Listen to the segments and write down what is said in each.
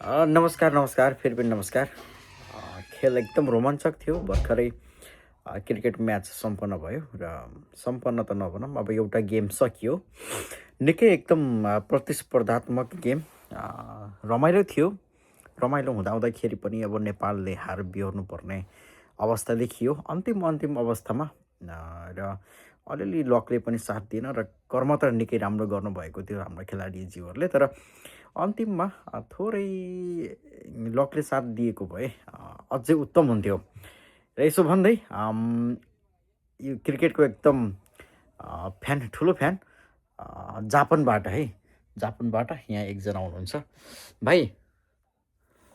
नमस्कार नमस्कार फेरि पनि नमस्कार। खेल एकदम रोमाञ्चक थियो। भर्खरै क्रिकेट म्याच सम्पन्न भयो र सम्पन्न त नभनौँ, अब एउटा गेम सकियो। निकै एकदम प्रतिस्पर्धात्मक गेम, रमाइलो थियो। रमाइलो हुँदाहुँदाखेरि पनि अब नेपालले हार बिहोर्नु पर्ने अवस्था देखियो अन्तिम अन्तिम अवस्थामा। र अलिअलि लकले पनि साथ दिएन र कर्म त निकै राम्रो गर्नुभएको थियो हाम्रो खेलाडीज्यूहरूले। तर अन्तिममा थोरै लकले साथ दिएको भए अझै उत्तम हुन्थ्यो। र यसो भन्दै यो क्रिकेटको एकदम फ्यान, ठुलो फ्यान, जापानबाट है, जापानबाट यहाँ एकजना हुनुहुन्छ। भाइ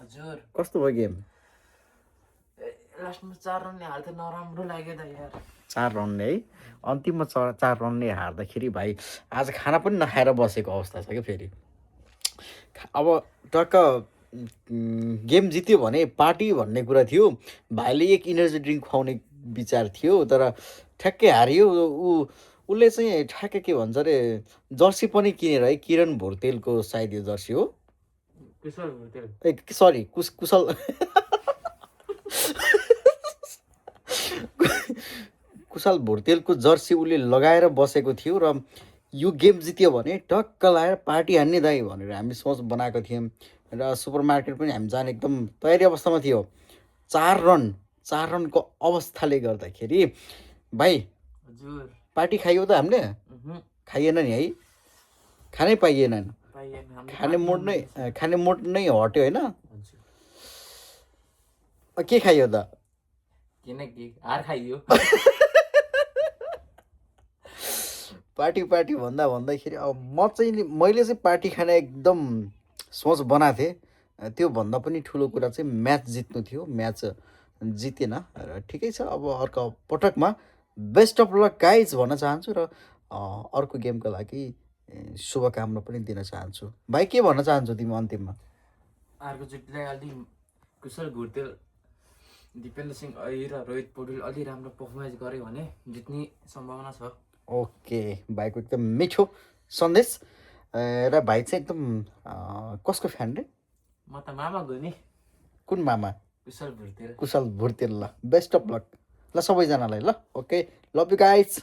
हजुर कस्तो भयो गेम? लास्टमा 4 रनले हाल्दा नराम्रो लाग्यो त यार। 4 रनले है, अन्तिममा 4 रनले हार्दाखेरि भाइ आज खाना पनि नखाएर बसेको अवस्था छ क्या। फेरि अब टक्क गेम जित्यो भने पार्टी भन्ने कुरा थियो। भाइले एक इनर्जी ड्रिङ्क खुवाउने विचार थियो, तर ठ्याक्कै हारियो। उसले चाहिँ ठ्याक्कै के भन्छ अरे, जर्सी पनि किनेर है, किरण भुर्तेलको सायद यो जर्सी हो। कुशल भुर्तेल, ए सरी, कुशल कुशल भुर्तेलको जर्सी उसले लगाएर बसेको थियो। र यो गेम जित्यो भने टक्क लगाएर पार्टी हान्ने दाइ भनेर हामी सोच बनाएको थियौँ। र सुपर मार्केट पनि हामी जाने एकदम तयारी अवस्थामा थियो। 4 रनको अवस्थाले गर्दाखेरि भाइ हजुर पार्टी खाइयो त हामीले? खाइएन नि है, खानै पाइएन। खाने मोड नै हट्यो होइन। के खाइयो त? किनकि हार खाइयो। पार्टी भन्दाखेरि अब मैले चाहिँ पार्टी खाने एकदम सोच बनाएको थिएँ। त्योभन्दा पनि ठुलो कुरा चाहिँ म्याच जित्नु थियो। म्याच जितेन र ठिकै छ। अब अर्को पटकमा बेस्ट अफ लक गाइज भन्न चाहन्छु र अर्को गेमको लागि शुभकामना पनि दिन चाहन्छु। भाइ के भन्न चाहन्छु तिमी अन्तिममा? अर्कोचोटिलाई अलि कुशल भुर्तेल, दिपेन्द्र सिंह ऐरी र रोहित पौडेल अलि राम्रो पर्फर्मेन्स गर्यो भने जित्ने सम्भावना छ। ओके, भाइको एकदम मिठो सन्देश। र भाइ चाहिँ एकदम कसको फ्यान रे? म त मामाको नि। कुन मामा? कुशल भुर्तेल। कुशल भुर्तेल। ल बेस्ट अफ लक ल सबैजनालाई। ल ओके, लभ यु गाइज।